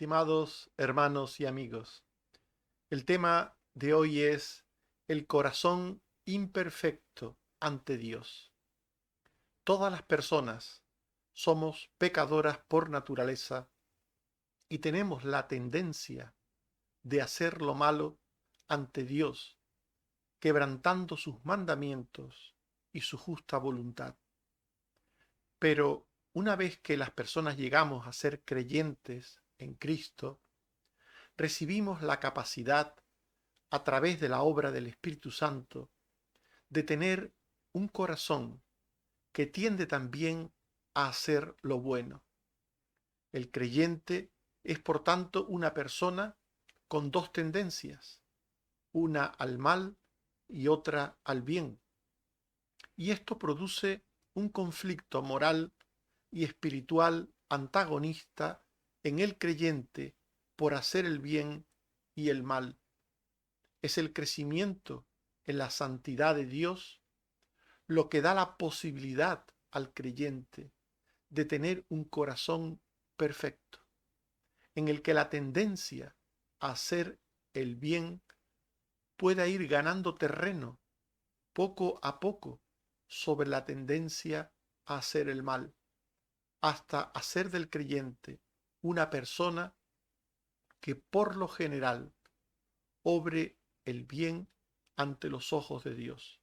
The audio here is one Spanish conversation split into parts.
Estimados hermanos y amigos, el tema de hoy es el corazón imperfecto ante Dios. Todas las personas somos pecadoras por naturaleza y tenemos la tendencia de hacer lo malo ante Dios, quebrantando sus mandamientos y su justa voluntad. Pero una vez que las personas llegamos a ser creyentes en Cristo, recibimos la capacidad, a través de la obra del Espíritu Santo, de tener un corazón que tiende también a hacer lo bueno. El creyente es, por tanto, una persona con dos tendencias, una al mal y otra al bien. Y esto produce un conflicto moral y espiritual antagonista en el creyente por hacer el bien y el mal. Es el crecimiento en la santidad de Dios lo que da la posibilidad al creyente de tener un corazón perfecto, en el que la tendencia a hacer el bien pueda ir ganando terreno poco a poco sobre la tendencia a hacer el mal, hasta hacer del creyente una persona que por lo general obre el bien ante los ojos de Dios.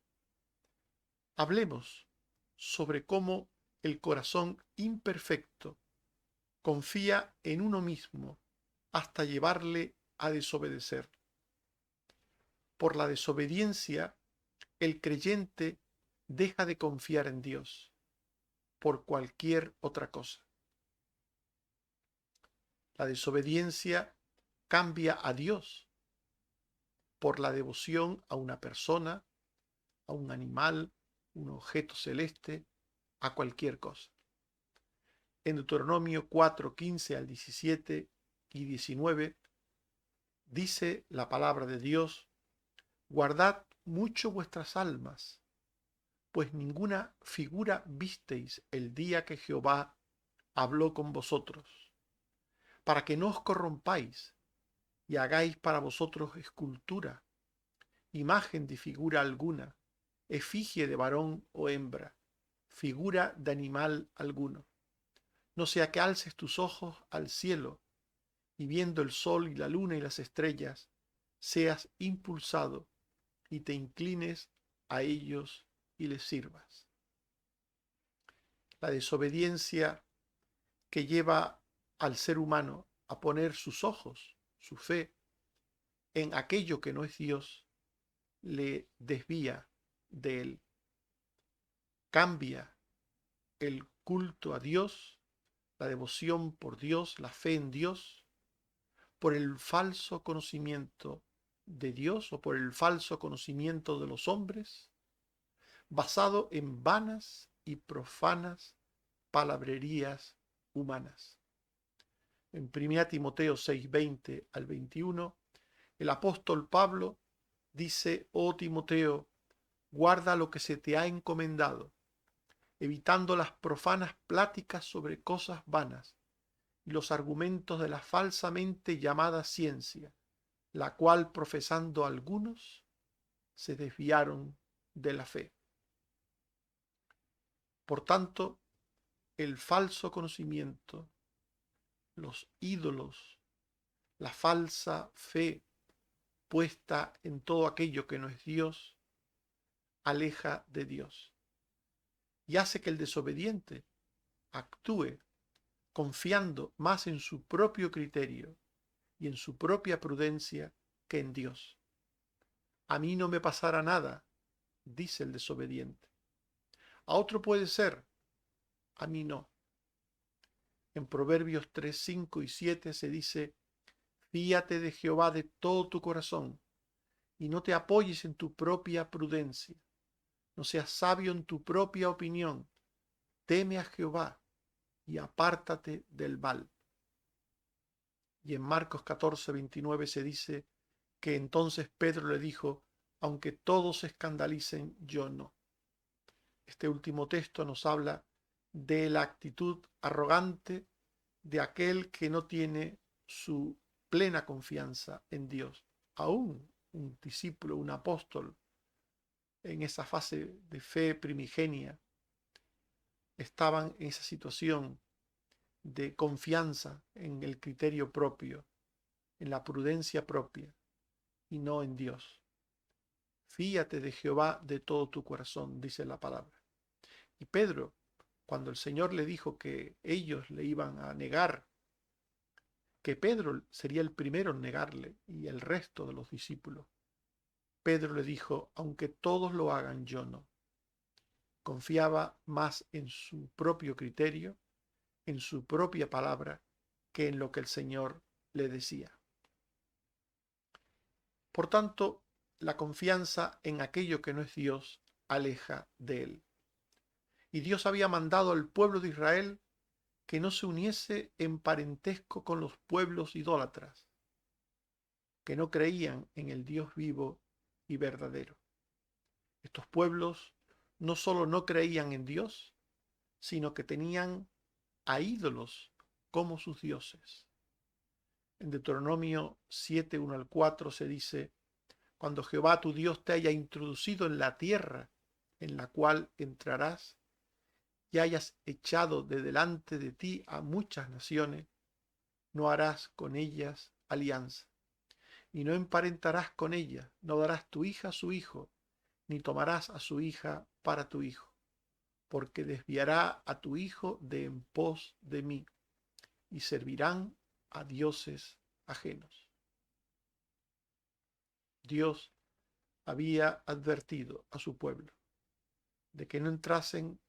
Hablemos sobre cómo el corazón imperfecto confía en uno mismo hasta llevarle a desobedecer. Por la desobediencia, el creyente deja de confiar en Dios por cualquier otra cosa. La desobediencia cambia a Dios por la devoción a una persona, a un animal, un objeto celeste, a cualquier cosa. En Deuteronomio 4, 15 al 17 y 19, dice la palabra de Dios: guardad mucho vuestras almas, pues ninguna figura visteis el día que Jehová habló con vosotros, para que no os corrompáis y hagáis para vosotros escultura, imagen de figura alguna, efigie de varón o hembra, figura de animal alguno. No sea que alces tus ojos al cielo y viendo el sol y la luna y las estrellas, seas impulsado y te inclines a ellos y les sirvas. La desobediencia que lleva al ser humano a poner sus ojos, su fe, en aquello que no es Dios, le desvía de él. Cambia el culto a Dios, la devoción por Dios, la fe en Dios, por el falso conocimiento de Dios o por el falso conocimiento de los hombres, basado en vanas y profanas palabrerías humanas. En 1 Timoteo 6:20 al 21, el apóstol Pablo dice: oh Timoteo, guarda lo que se te ha encomendado, evitando las profanas pláticas sobre cosas vanas y los argumentos de la falsamente llamada ciencia, la cual profesando algunos se desviaron de la fe. Por tanto, el falso conocimiento, los ídolos, la falsa fe puesta en todo aquello que no es Dios, aleja de Dios y hace que el desobediente actúe confiando más en su propio criterio y en su propia prudencia que en Dios. A mí no me pasará nada, dice el desobediente. A otro puede ser, a mí no. En Proverbios 3, 5 y 7 se dice: fíate de Jehová de todo tu corazón y no te apoyes en tu propia prudencia. No seas sabio en tu propia opinión. Teme a Jehová y apártate del mal. Y en Marcos 14, 29 se dice que entonces Pedro le dijo: aunque todos se escandalicen, yo no. Este último texto nos habla de la actitud arrogante de aquel que no tiene su plena confianza en Dios. Aún un discípulo, un apóstol, en esa fase de fe primigenia, estaban en esa situación de confianza en el criterio propio, en la prudencia propia y no en Dios. Fíate de Jehová de todo tu corazón, dice la palabra. Y Pedro, cuando el Señor le dijo que ellos le iban a negar, que Pedro sería el primero en negarle y el resto de los discípulos, Pedro le dijo, aunque todos lo hagan, yo no. Confiaba más en su propio criterio, en su propia palabra, que en lo que el Señor le decía. Por tanto, la confianza en aquello que no es Dios aleja de él. Y Dios había mandado al pueblo de Israel que no se uniese en parentesco con los pueblos idólatras, que no creían en el Dios vivo y verdadero. Estos pueblos no solo no creían en Dios, sino que tenían a ídolos como sus dioses. En Deuteronomio 7, 1 al 4 se dice, cuando Jehová tu Dios te haya introducido en la tierra en la cual entrarás, y hayas echado de delante de ti a muchas naciones, no harás con ellas alianza, y no emparentarás con ellas, no darás tu hija a su hijo, ni tomarás a su hija para tu hijo, porque desviará a tu hijo de en pos de mí, y servirán a dioses ajenos. Dios había advertido a su pueblo de que no entrasen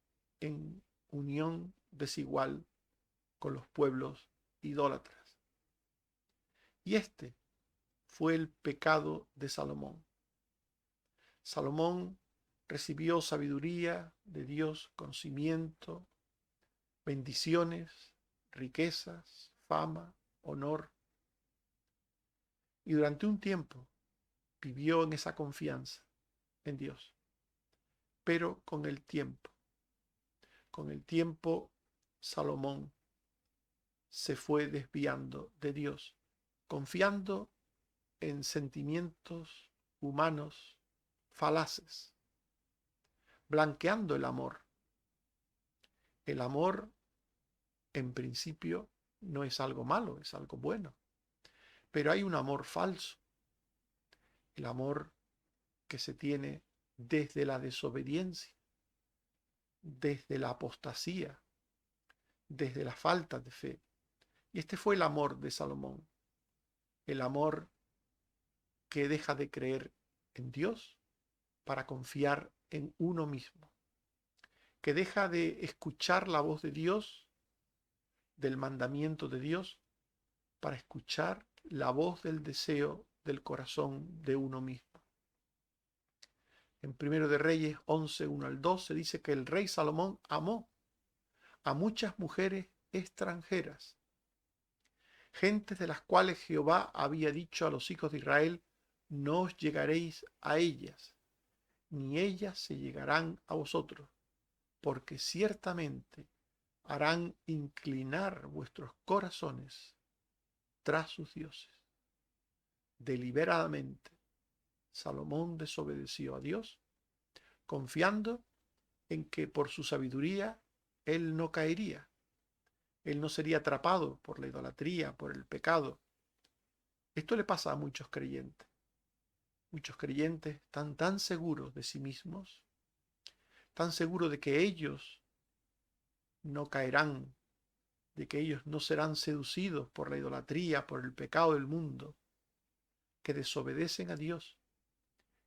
en unión desigual con los pueblos idólatras. Y este fue el pecado de Salomón. Salomón recibió sabiduría de Dios, conocimiento, bendiciones, riquezas, fama, honor. Y durante un tiempo vivió en esa confianza en Dios. Pero con el tiempo, Salomón se fue desviando de Dios, confiando en sentimientos humanos falaces, blanqueando el amor. El amor, en principio, no es algo malo, es algo bueno. Pero hay un amor falso, el amor que se tiene desde la desobediencia, desde la apostasía, desde la falta de fe. Y este fue el amor de Salomón, el amor que deja de creer en Dios para confiar en uno mismo, que deja de escuchar la voz de Dios, del mandamiento de Dios, para escuchar la voz del deseo del corazón de uno mismo. En Primero de Reyes 11, 1 al 2 se dice que el rey Salomón amó a muchas mujeres extranjeras, gentes de las cuales Jehová había dicho a los hijos de Israel, no os llegaréis a ellas, ni ellas se llegarán a vosotros, porque ciertamente harán inclinar vuestros corazones tras sus dioses. Deliberadamente, Salomón desobedeció a Dios, confiando en que por su sabiduría él no caería, él no sería atrapado por la idolatría, por el pecado. Esto le pasa a muchos creyentes. Muchos creyentes están tan seguros de sí mismos, tan seguros de que ellos no caerán, de que ellos no serán seducidos por la idolatría, por el pecado del mundo, que desobedecen a Dios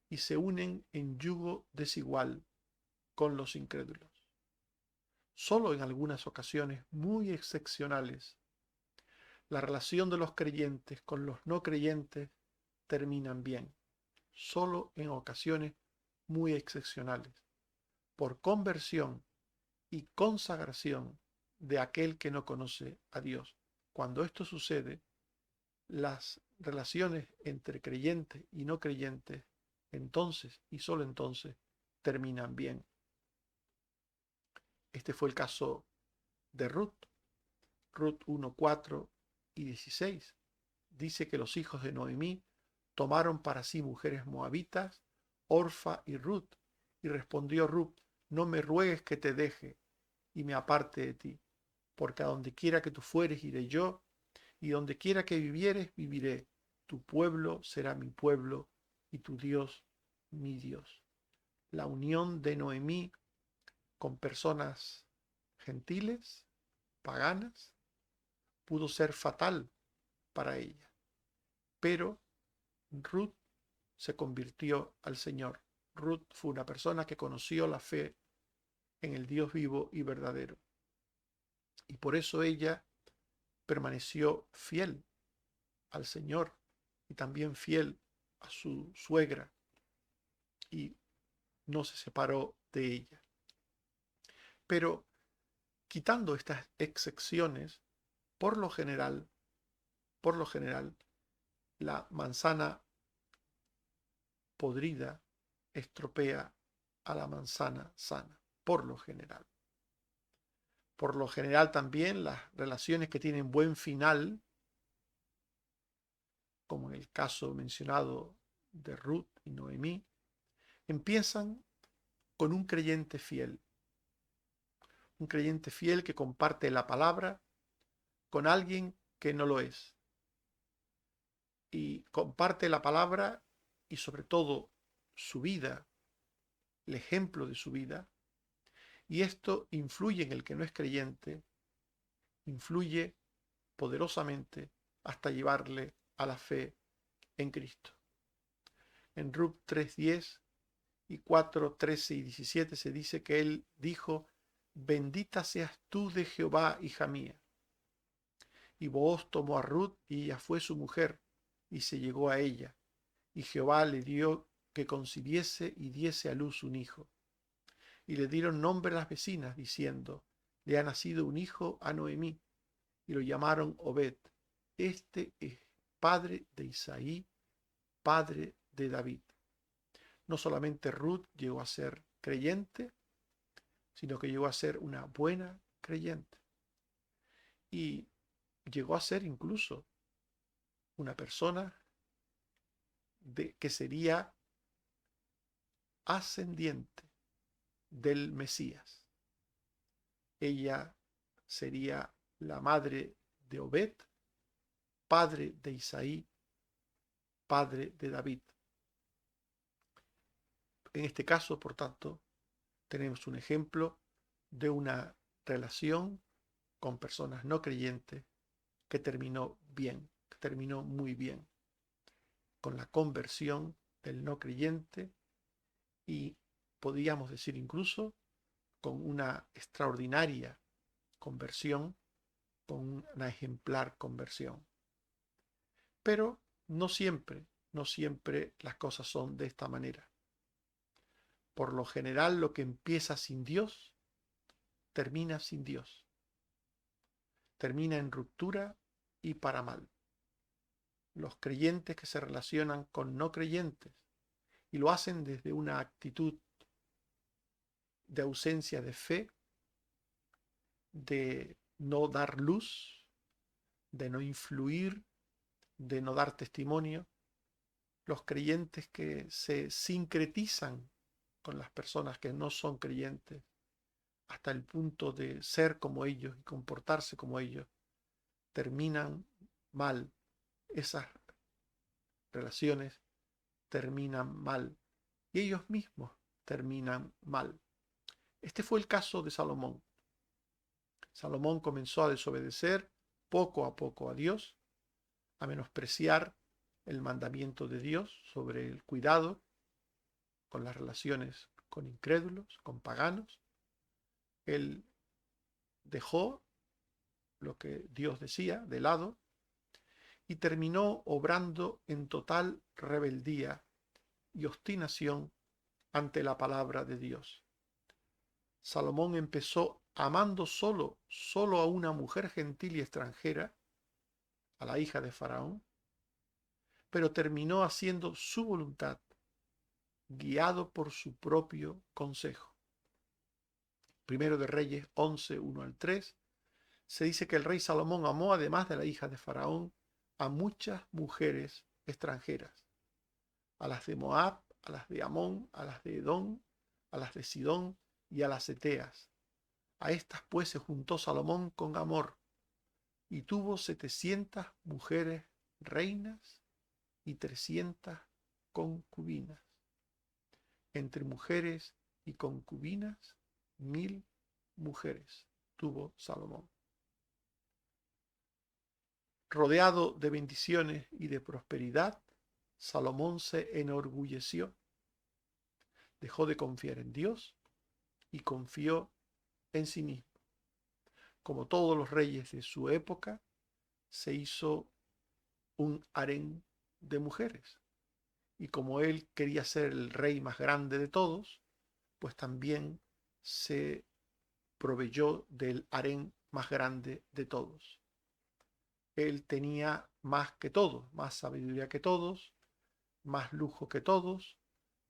y se unen en yugo desigual con los incrédulos. Solo en algunas ocasiones muy excepcionales, la relación de los creyentes con los no creyentes terminan bien. Solo en ocasiones muy excepcionales, por conversión y consagración de aquel que no conoce a Dios. Cuando esto sucede, las relaciones entre creyentes y no creyentes, entonces y solo entonces, terminan bien. Este fue el caso de Ruth, Ruth 1, 4 y 16. dice que los hijos de Noemí tomaron para sí mujeres moabitas, Orfa y Ruth. Y respondió Ruth: no me ruegues que te deje y me aparte de ti, porque a donde quiera que tú fueres iré yo, y donde quiera que vivieres viviré. Tu pueblo será mi pueblo y tu Dios mi Dios. La unión de Noemí con personas gentiles, paganas, pudo ser fatal para ella, pero Ruth se convirtió al Señor. Ruth fue una persona que conoció la fe en el Dios vivo y verdadero, y por eso ella permaneció fiel al Señor y también fiel a su suegra, y no se separó de ella. Pero quitando estas excepciones, por lo general, la manzana podrida estropea a la manzana sana, por lo general. Por lo general también las relaciones que tienen buen final, como en el caso mencionado de Ruth y Noemí, empiezan con un creyente fiel que comparte la palabra con alguien que no lo es, y comparte la palabra y sobre todo su vida, el ejemplo de su vida, y esto influye en el que no es creyente, influye poderosamente hasta llevarle a la fe en Cristo. En Ruth 3:10 y 4:13 y 17 se dice que él dijo: bendita seas tú de Jehová, hija mía. Y Booz tomó a Ruth y ella fue su mujer, y se llegó a ella, y Jehová le dio que concibiese y diese a luz un hijo. Y le dieron nombre a las vecinas, diciendo: le ha nacido un hijo a Noemí, y lo llamaron Obed. Este es padre de Isaí, padre de David. No solamente Ruth llegó a ser creyente, sino que llegó a ser una buena creyente. Y llegó a ser incluso una persona que sería ascendiente del Mesías. Ella sería la madre de Obed, padre de Isaí, padre de David. En este caso, por tanto, tenemos un ejemplo de una relación con personas no creyentes que terminó bien, que terminó muy bien, con la conversión del no creyente y podríamos decir incluso con una extraordinaria conversión, con una ejemplar conversión. Pero no siempre las cosas son de esta manera. Por lo general, lo que empieza sin Dios, termina sin Dios. Termina en ruptura y para mal. Los creyentes que se relacionan con no creyentes y lo hacen desde una actitud de ausencia de fe, de no dar luz, de no influir, de no dar testimonio. Los creyentes que se sincretizan con las personas que no son creyentes hasta el punto de ser como ellos y comportarse como ellos, terminan mal. Esas relaciones terminan mal y ellos mismos terminan mal. Este fue el caso de Salomón. Salomón comenzó a desobedecer poco a poco a Dios, a menospreciar el mandamiento de Dios sobre el cuidado con las relaciones con incrédulos, con paganos. Él dejó lo que Dios decía de lado y terminó obrando en total rebeldía y obstinación ante la palabra de Dios. Salomón empezó amando solo a una mujer gentil y extranjera, a la hija de Faraón, pero terminó haciendo su voluntad, guiado por su propio consejo. Primero de Reyes 11, 1 al 3, se dice que el rey Salomón amó, además de la hija de Faraón, a muchas mujeres extranjeras, a las de Moab, a las de Amón, a las de Edom, a las de Sidón y a las eteas. A estas pues se juntó Salomón con Amor, y tuvo 700 mujeres reinas y 300 concubinas. Entre mujeres y concubinas, 1000 mujeres tuvo Salomón. Rodeado de bendiciones y de prosperidad, Salomón se enorgulleció, dejó de confiar en Dios y confió en sí mismo. Como todos los reyes de su época, se hizo un harén de mujeres. Y como él quería ser el rey más grande de todos, pues también se proveyó del harén más grande de todos. Él tenía más que todos, más sabiduría que todos, más lujo que todos,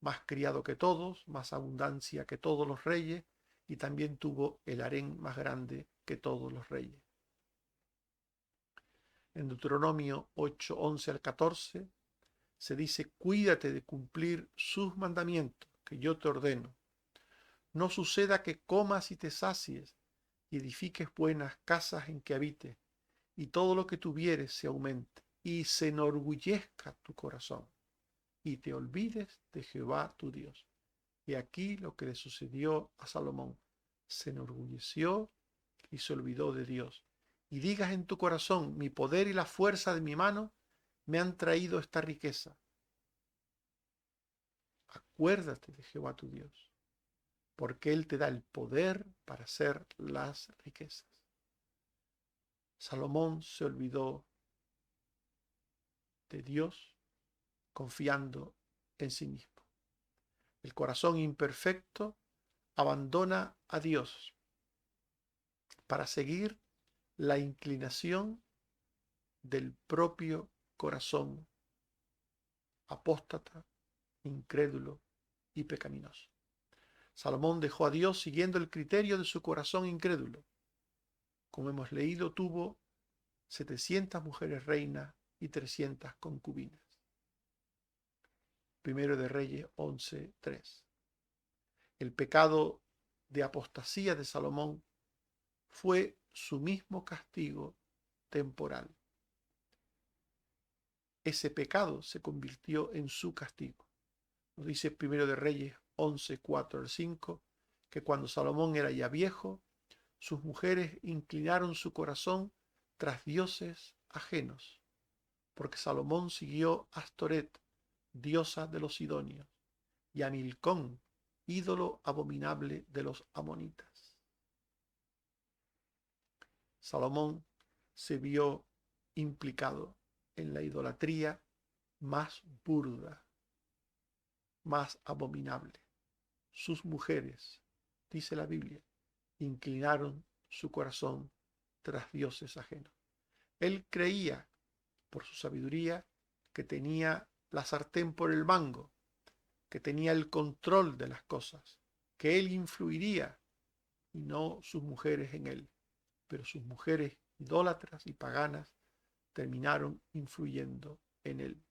más criado que todos, más abundancia que todos los reyes, y también tuvo el harén más grande que todos los reyes. En Deuteronomio 8, 11 al 14 se dice: cuídate de cumplir sus mandamientos que yo te ordeno. No suceda que comas y te sacies y edifiques buenas casas en que habites, y todo lo que tuvieres se aumente, y se enorgullezca tu corazón, y te olvides de Jehová tu Dios. Y aquí lo que le sucedió a Salomón: se enorgulleció y se olvidó de Dios. Y digas en tu corazón: mi poder y la fuerza de mi mano me han traído esta riqueza. Acuérdate de Jehová tu Dios, porque Él te da el poder para hacer las riquezas. Salomón se olvidó de Dios confiando en sí mismo. El corazón imperfecto abandona a Dios para seguir la inclinación del propio corazón apóstata, incrédulo y pecaminoso. Salomón dejó a Dios siguiendo el criterio de su corazón incrédulo. Como hemos leído, tuvo 700 mujeres reinas y 300 concubinas. Primero de Reyes 11:3. El pecado de apostasía de Salomón fue su mismo castigo temporal. Ese pecado se convirtió en su castigo. Nos dice Primero de Reyes 11:4 al 5, que cuando Salomón era ya viejo, sus mujeres inclinaron su corazón tras dioses ajenos, porque Salomón siguió a Astoret, diosa de los sidonios, y a Milcón, ídolo abominable de los amonitas. Salomón se vio implicado en la idolatría más burda, más abominable. Sus mujeres, dice la Biblia, inclinaron su corazón tras dioses ajenos. Él creía, por su sabiduría, que tenía la sartén por el mango, que tenía el control de las cosas, que él influiría y no sus mujeres en él. Pero sus mujeres idólatras y paganas terminaron influyendo en él.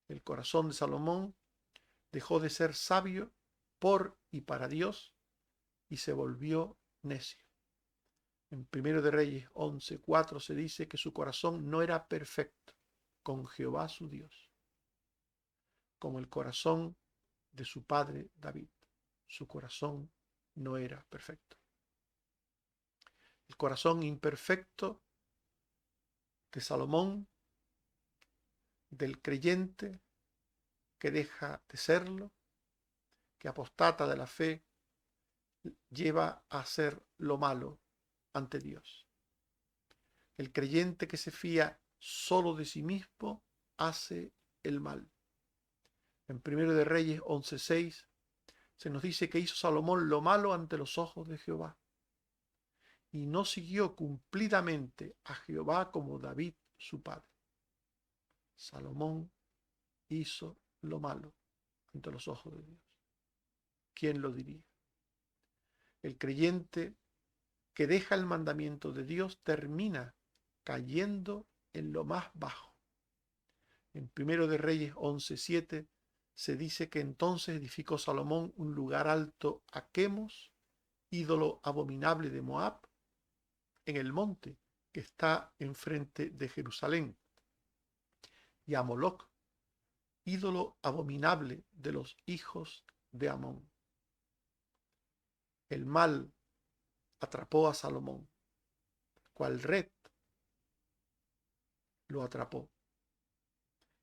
El corazón de Salomón dejó de ser sabio por y para Dios y se volvió necio. En Primero de Reyes 11:4 se dice que su corazón no era perfecto con Jehová su Dios, como el corazón de su padre David. Su corazón no era perfecto. El corazón imperfecto de Salomón, del creyente que deja de serlo, que apostata de la fe, lleva a hacer lo malo ante Dios. El creyente que se fía solo de sí mismo hace el mal. En Primero de Reyes 11:6 se nos dice que hizo Salomón lo malo ante los ojos de Jehová y no siguió cumplidamente a Jehová como David su padre. Salomón hizo lo malo ante los ojos de Dios. ¿Quién lo diría? El creyente que deja el mandamiento de Dios termina cayendo en lo más bajo. En Primero de Reyes 11:7 se dice que entonces edificó Salomón un lugar alto a Quemos, ídolo abominable de Moab, en el monte que está enfrente de Jerusalén, y a Moloc, ídolo abominable de los hijos de Amón. El mal atrapó a Salomón, cual red lo atrapó.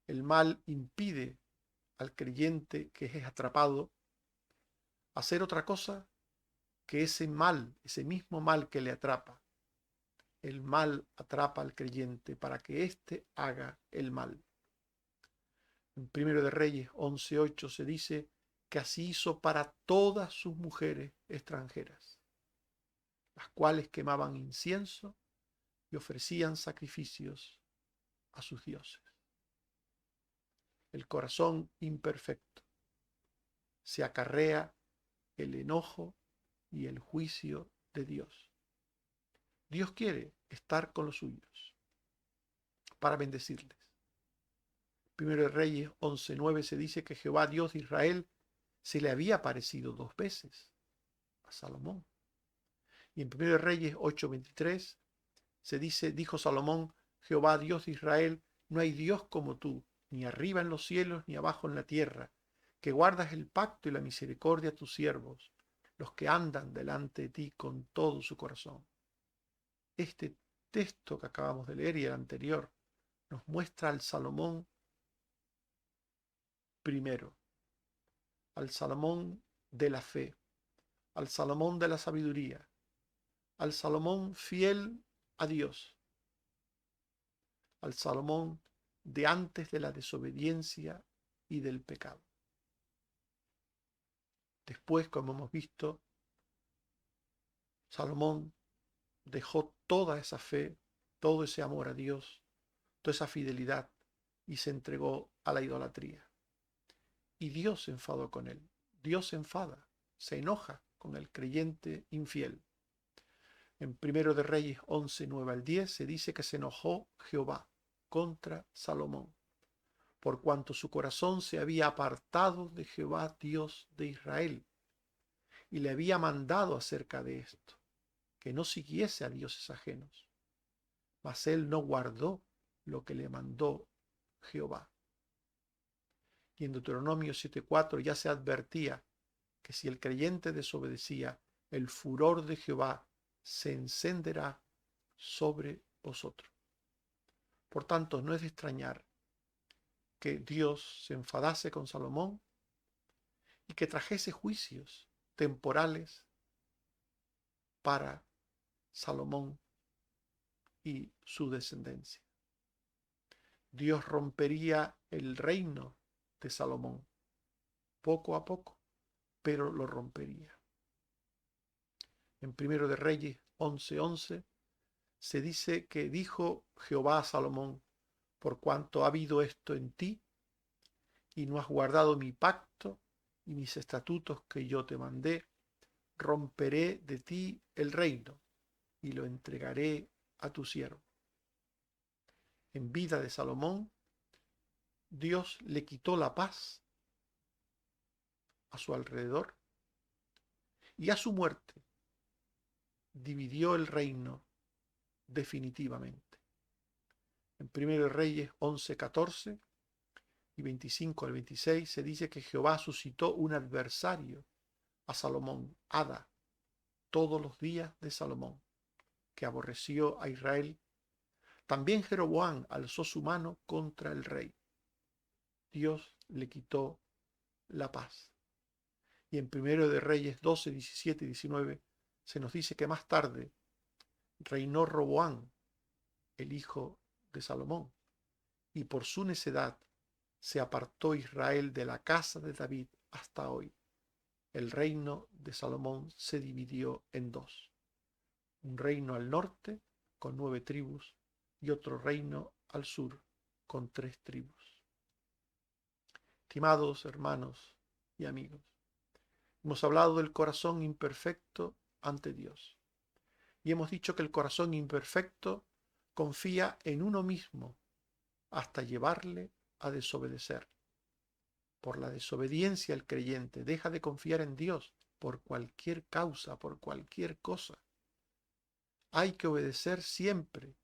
El mal impide al creyente que es atrapado hacer otra cosa que ese mal, ese mismo mal que le atrapa. El mal atrapa al creyente para que éste haga el mal. En Primero de Reyes 11:8 se dice que así hizo para todas sus mujeres extranjeras, las cuales quemaban incienso y ofrecían sacrificios a sus dioses. El corazón imperfecto se acarrea el enojo y el juicio de Dios. Dios quiere estar con los suyos para bendecirles. Primero de Reyes 11:9 se dice que Jehová Dios de Israel se le había aparecido 2 veces a Salomón. Y en Primero de Reyes 8:23 se dice, dijo Salomón, Jehová Dios de Israel, no hay Dios como tú, ni arriba en los cielos ni abajo en la tierra, que guardas el pacto y la misericordia a tus siervos, los que andan delante de ti con todo su corazón. Este texto que acabamos de leer y el anterior nos muestra al Salomón primero, al Salomón de la fe, al Salomón de la sabiduría, al Salomón fiel a Dios, al Salomón de antes de la desobediencia y del pecado. Después, como hemos visto, Salomón dejó toda esa fe, todo ese amor a Dios, toda esa fidelidad y se entregó a la idolatría. Y Dios se enfadó con él. Dios se enfada, se enoja con el creyente infiel. En Primero de Reyes 11:9-10 se dice que se enojó Jehová contra Salomón, por cuanto su corazón se había apartado de Jehová Dios de Israel, y le había mandado acerca de esto, que no siguiese a dioses ajenos. Mas él no guardó lo que le mandó Jehová. Y en Deuteronomio 7:4 ya se advertía que si el creyente desobedecía, el furor de Jehová se encenderá sobre vosotros. Por tanto, no es de extrañar que Dios se enfadase con Salomón y que trajese juicios temporales para Salomón y su descendencia. Dios rompería el reino de Salomón poco a poco, pero lo rompería. En Primero de Reyes 11:11 se dice que dijo Jehová a Salomón, por cuanto ha habido esto en ti, y no has guardado mi pacto y mis estatutos que yo te mandé, romperé de ti el reino y lo entregaré a tu siervo. En vida de Salomón, Dios le quitó la paz a su alrededor y a su muerte dividió el reino definitivamente. En Primero Reyes 11:14 y 25 al 26 se dice que Jehová suscitó un adversario a Salomón, Ada, todos los días de Salomón, que aborreció a Israel. También Jeroboam alzó su mano contra el rey. Dios le quitó la paz. Y en Primero de Reyes 12, 17 y 19 se nos dice que más tarde reinó Roboam, el hijo de Salomón, y por su necedad se apartó Israel de la casa de David hasta hoy. El reino de Salomón se dividió en 2. Un reino al norte con 9 tribus y otro reino al sur con 3 tribus. Estimados hermanos y amigos, hemos hablado del corazón imperfecto ante Dios y hemos dicho que el corazón imperfecto confía en uno mismo hasta llevarle a desobedecer. Por la desobediencia el creyente deja de confiar en Dios por cualquier causa, por cualquier cosa. Hay que obedecer siempre.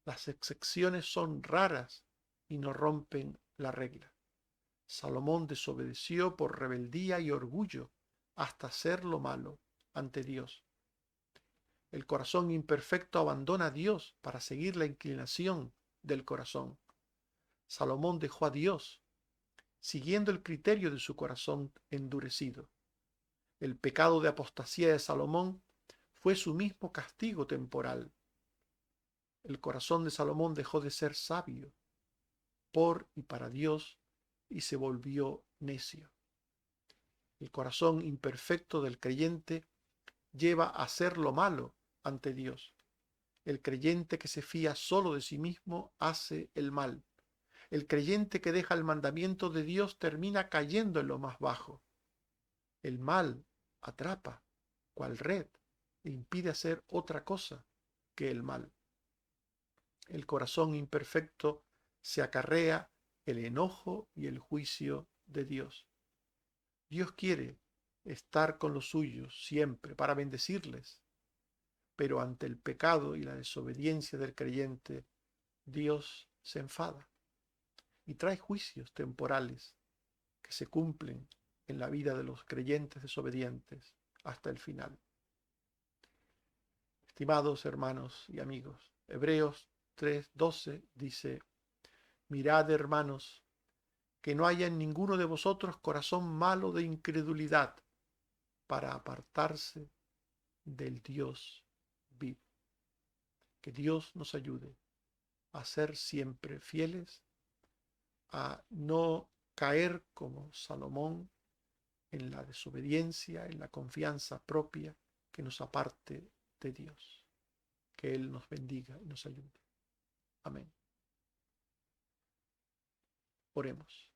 Las excepciones son raras y no rompen la regla. Salomón desobedeció por rebeldía y orgullo hasta hacer lo malo ante Dios. El corazón imperfecto abandona a Dios para seguir la inclinación del corazón. Salomón dejó a Dios, siguiendo el criterio de su corazón endurecido. El pecado de apostasía de Salomón fue su mismo castigo temporal. El corazón de Salomón dejó de ser sabio por y para Dios y se volvió necio. El corazón imperfecto del creyente lleva a hacer lo malo ante Dios. El creyente que se fía solo de sí mismo hace el mal. El creyente que deja el mandamiento de Dios termina cayendo en lo más bajo. El mal atrapa, cual red, e impide hacer otra cosa que el mal. El corazón imperfecto se acarrea el enojo y el juicio de Dios. Dios quiere estar con los suyos siempre para bendecirles, pero ante el pecado y la desobediencia del creyente, Dios se enfada y trae juicios temporales que se cumplen en la vida de los creyentes desobedientes hasta el final. Estimados hermanos y amigos, Hebreos 3:12 dice: mirad, hermanos, que no haya en ninguno de vosotros corazón malo de incredulidad para apartarse del Dios vivo. Que Dios nos ayude a ser siempre fieles, a no caer como Salomón en la desobediencia, en la confianza propia que nos aparte de Dios. Que Él nos bendiga y nos ayude. Amén. Oremos.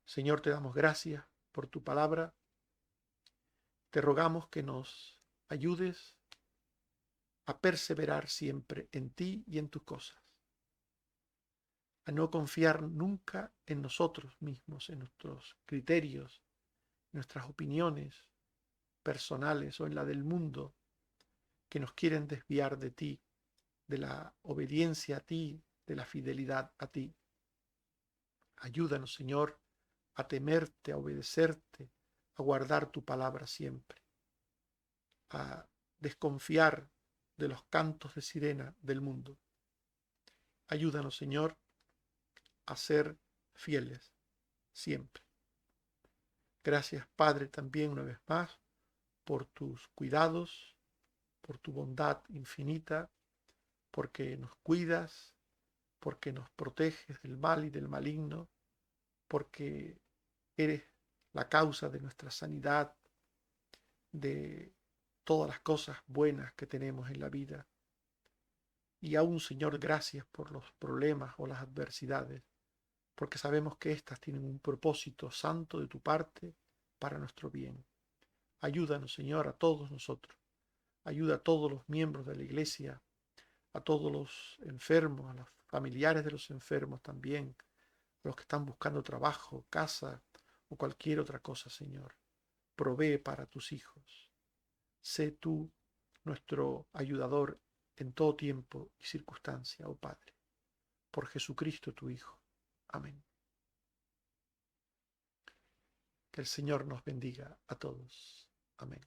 Señor, te damos gracias por tu palabra. Te rogamos que nos ayudes a perseverar siempre en ti y en tus cosas, a no confiar nunca en nosotros mismos, en nuestros criterios, en nuestras opiniones personales o en la del mundo que nos quieren desviar de ti, de la obediencia a ti, de la fidelidad a ti. Ayúdanos, Señor, a temerte, a obedecerte, a guardar tu palabra siempre, a desconfiar de los cantos de sirena del mundo. Ayúdanos, Señor, a ser fieles siempre. Gracias, Padre, también una vez más por tus cuidados, por tu bondad infinita, porque nos cuidas, porque nos proteges del mal y del maligno, porque eres la causa de nuestra sanidad, de todas las cosas buenas que tenemos en la vida. Y aún, Señor, gracias por los problemas o las adversidades, porque sabemos que éstas tienen un propósito santo de tu parte para nuestro bien. Ayúdanos, Señor, a todos nosotros. Ayuda a todos los miembros de la Iglesia, a todos los enfermos, a los familiares de los enfermos también, a los que están buscando trabajo, casa o cualquier otra cosa, Señor. Provee para tus hijos. Sé tú nuestro ayudador en todo tiempo y circunstancia, oh Padre. Por Jesucristo tu Hijo. Amén. Que el Señor nos bendiga a todos. Amén.